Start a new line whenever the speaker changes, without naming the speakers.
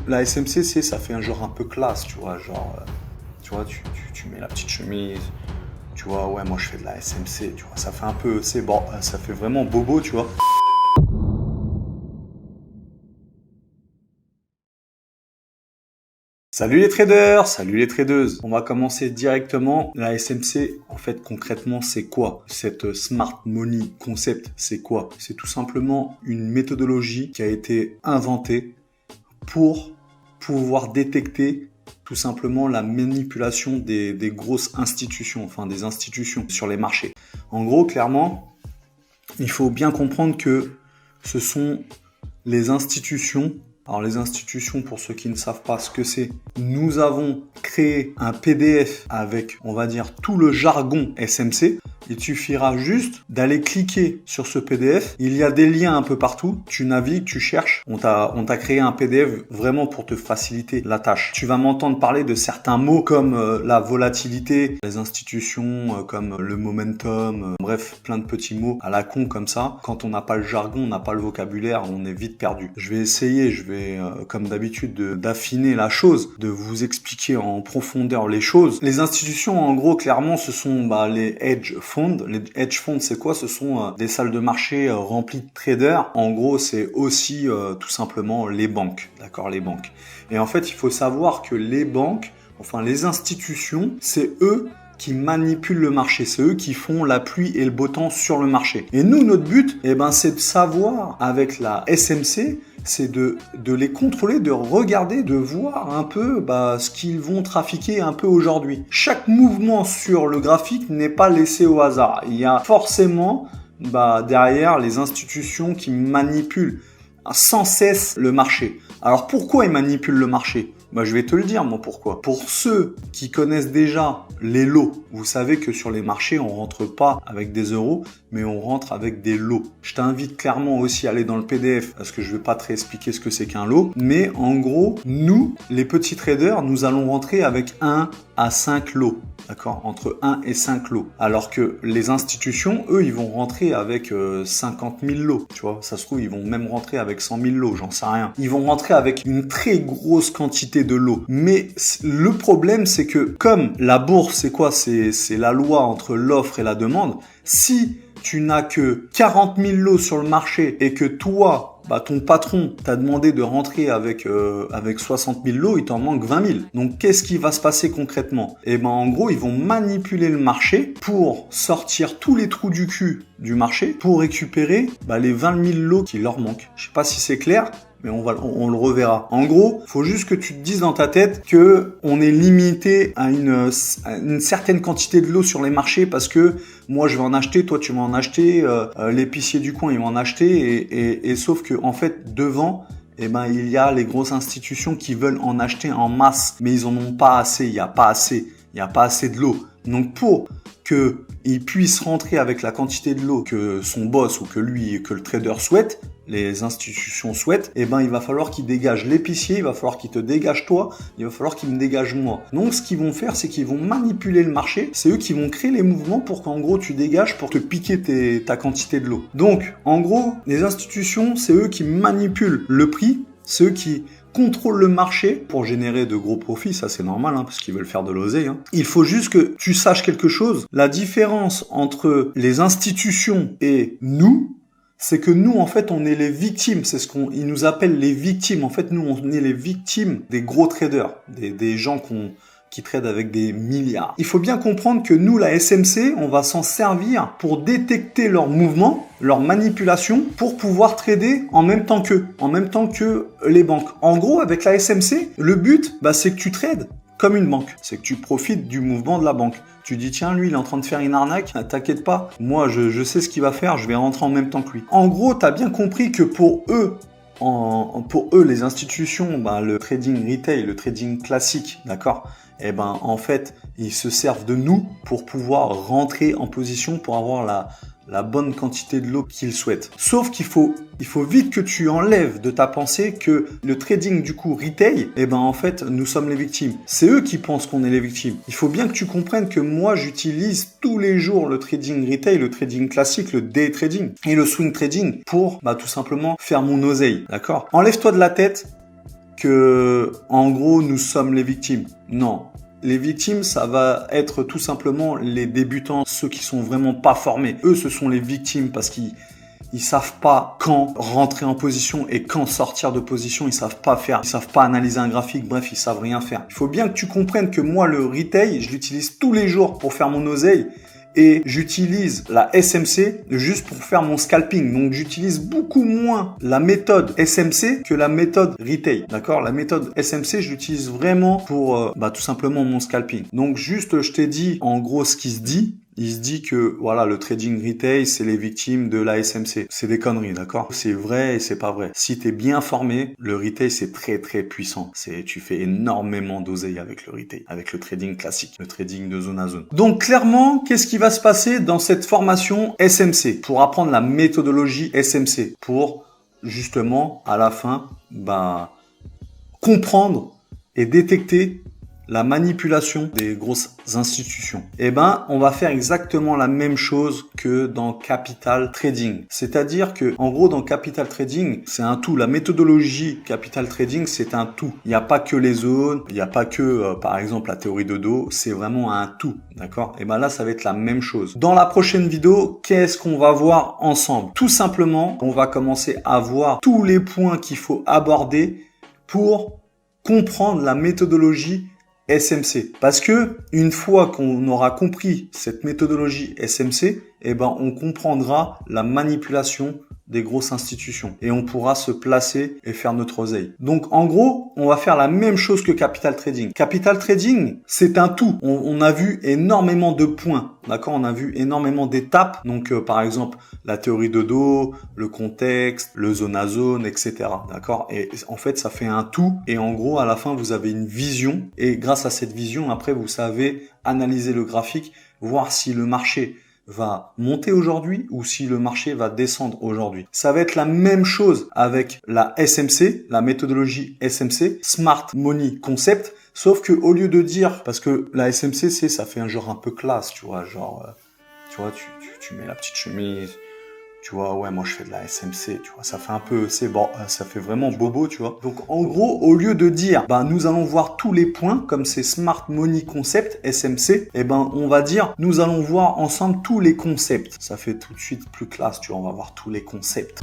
la SMC, ça fait un genre un peu classe, tu vois, genre, tu vois, tu mets la petite chemise, tu vois, ouais, moi je fais de la SMC, tu vois, ça fait un peu, c'est bon, ça fait vraiment bobo, tu vois. Salut les traders, salut les tradeuses. On va commencer directement. La SMC, en fait, concrètement, c'est quoi? Cette Smart Money concept, c'est quoi? C'est tout simplement une méthodologie qui a été inventée pour pouvoir détecter tout simplement la manipulation des grosses institutions, enfin des institutions sur les marchés. En gros, clairement, il faut bien comprendre que ce sont les institutions. Alors les institutions, pour ceux qui ne savent pas ce que c'est, nous avons créé un PDF avec, on va dire, tout le jargon SMC. Il suffira juste d'aller cliquer sur ce PDF. Il y a des liens un peu partout. Tu navigues, tu cherches. On t'a créé un PDF vraiment pour te faciliter la tâche. Tu vas m'entendre parler de certains mots comme la volatilité, les institutions comme le momentum, bref, plein de petits mots à la con comme ça. Quand on n'a pas le jargon, on n'a pas le vocabulaire, on est vite perdu. Je vais essayer, comme d'habitude, d'affiner la chose, de vous expliquer en profondeur les choses. Les institutions, en gros, clairement, ce sont les hedge funds. Les hedge funds, c'est quoi? Ce sont des salles de marché remplies de traders. En gros, c'est aussi tout simplement les banques, d'accord, les banques. Et en fait, il faut savoir que les banques, enfin les institutions, c'est eux qui manipulent le marché, c'est eux qui font la pluie et le beau temps sur le marché. Et nous, notre but, c'est de savoir avec la SMC, c'est de les contrôler, de regarder, de voir un peu ce qu'ils vont trafiquer un peu aujourd'hui. Chaque mouvement sur le graphique n'est pas laissé au hasard. Il y a forcément derrière les institutions qui manipulent sans cesse le marché. Alors pourquoi ils manipulent le marché? Je vais te le dire, moi, pourquoi. Pour ceux qui connaissent déjà les lots, vous savez que sur les marchés, on rentre pas avec des euros, mais on rentre avec des lots. Je t'invite clairement aussi à aller dans le PDF, parce que je vais pas te réexpliquer ce que c'est qu'un lot. Mais en gros, nous, les petits traders, nous allons rentrer avec 1 à 5 lots. D'accord, entre 1 et 5 lots. Alors que les institutions, eux, ils vont rentrer avec 50 000 lots. Tu vois, ça se trouve, ils vont même rentrer avec 100 000 lots, j'en sais rien. Ils vont rentrer avec une très grosse quantité de lots. Mais le problème, c'est que comme la bourse, c'est quoi? C'est la loi entre l'offre et la demande. Si tu n'as que 40 000 lots sur le marché et que toi, ton patron t'a demandé de rentrer avec 60 000 lots, il t'en manque 20 000. Donc, qu'est-ce qui va se passer concrètement? En gros, ils vont manipuler le marché pour sortir tous les trous du cul du marché pour récupérer les 20 000 lots qui leur manquent. Je sais pas si c'est clair, mais on le reverra. En gros, faut juste que tu te dises dans ta tête que on est limité à une certaine quantité de lots sur les marchés parce que moi je vais en acheter, toi tu vas en acheter, l'épicier du coin il va en acheter et sauf que en fait devant il y a les grosses institutions qui veulent en acheter en masse, mais ils en ont pas assez, il y a pas assez de lots. Donc pour qu'il puisse rentrer avec la quantité de lots que son boss ou que le trader souhaite, les institutions souhaitent, il va falloir qu'il dégage l'épicier, il va falloir qu'il te dégage toi, il va falloir qu'il me dégage moi. Donc ce qu'ils vont faire, c'est qu'ils vont manipuler le marché, c'est eux qui vont créer les mouvements pour qu'en gros tu dégages pour te piquer ta quantité de lot. Donc en gros, les institutions, c'est eux qui manipulent le prix, c'est eux qui contrôlent le marché pour générer de gros profits, ça c'est normal parce qu'ils veulent faire de l'oseille. Il faut juste que tu saches quelque chose, la différence entre les institutions et nous, c'est que nous, en fait, on est les victimes. C'est ils nous appellent les victimes. En fait, nous, on est les victimes des gros traders, des gens qui tradent avec des milliards. Il faut bien comprendre que nous, la SMC, on va s'en servir pour détecter leurs mouvements, leurs manipulations, pour pouvoir trader en même temps que les banques. En gros, avec la SMC, le but, c'est que tu trades comme une banque. C'est que tu profites du mouvement de la banque. Tu dis, tiens, lui, il est en train de faire une arnaque. T'inquiète pas. Moi, je sais ce qu'il va faire. Je vais rentrer en même temps que lui. En gros, t'as bien compris que pour eux, les institutions, le trading retail, le trading classique, d'accord? En fait, ils se servent de nous pour pouvoir rentrer en position pour avoir la bonne quantité de lot qu'ils souhaitent. Sauf qu'il faut vite que tu enlèves de ta pensée que le trading du coup retail, en fait, nous sommes les victimes. C'est eux qui pensent qu'on est les victimes. Il faut bien que tu comprennes que moi, j'utilise tous les jours le trading retail, le trading classique, le day trading et le swing trading pour tout simplement faire mon oseille, d'accord? Enlève-toi de la tête que, en gros, nous sommes les victimes. Non. Les victimes, ça va être tout simplement les débutants, ceux qui sont vraiment pas formés. Eux, ce sont les victimes parce qu'ils savent pas quand rentrer en position et quand sortir de position. Ils savent pas faire, ils savent pas analyser un graphique. Bref, ils savent rien faire. Il faut bien que tu comprennes que moi, le retail, je l'utilise tous les jours pour faire mon oseille. Et j'utilise la SMC juste pour faire mon scalping. Donc, j'utilise beaucoup moins la méthode SMC que la méthode retail. D'accord? La méthode SMC, je l'utilise vraiment pour tout simplement mon scalping. Donc, juste, je t'ai dit en gros ce qui se dit. Il se dit que voilà, le trading retail, c'est les victimes de la SMC. C'est des conneries, d'accord? C'est vrai et c'est pas vrai. Si t'es bien formé, le retail, c'est très très puissant. Tu fais énormément d'oseille avec le retail, avec le trading classique, le trading de zone à zone. Donc clairement, qu'est-ce qui va se passer dans cette formation SMC pour apprendre la méthodologie SMC pour justement à la fin, comprendre et détecter la manipulation des grosses institutions. On va faire exactement la même chose que dans Capital Trading. C'est-à-dire que, en gros, dans Capital Trading, c'est un tout. La méthodologie Capital Trading, c'est un tout. Il n'y a pas que les zones, il n'y a pas que, par exemple, la théorie de dos. C'est vraiment un tout. D'accord? Là, ça va être la même chose. Dans la prochaine vidéo, qu'est-ce qu'on va voir ensemble? Tout simplement, on va commencer à voir tous les points qu'il faut aborder pour comprendre la méthodologie SMC. Parce que une fois qu'on aura compris cette méthodologie SMC, on comprendra la manipulation des grosses institutions et on pourra se placer et faire notre oseille. Donc en gros, on va faire la même chose que Capital Trading. Capital Trading, c'est un tout. On a vu énormément de points, d'accord? On a vu énormément d'étapes. Donc par exemple, la théorie de dos, le contexte, le zone à zone, etc. D'accord? Et en fait, ça fait un tout. Et en gros, à la fin, vous avez une vision. Et grâce à cette vision, après, vous savez analyser le graphique, voir si le marché va monter aujourd'hui ou si le marché va descendre aujourd'hui. Ça va être la même chose avec la SMC, la méthodologie SMC, Smart Money Concept, sauf que au lieu de dire, parce que la SMC, ça fait un genre un peu classe, tu vois, genre, tu mets la petite chemise, tu vois, ouais, moi je fais de la SMC, tu vois, ça fait un peu, ça fait vraiment bobo, tu vois. Donc en gros, au lieu de dire, nous allons voir tous les points, comme c'est Smart Money Concept, SMC, on va dire, nous allons voir ensemble tous les concepts. Ça fait tout de suite plus classe, tu vois, on va voir tous les concepts.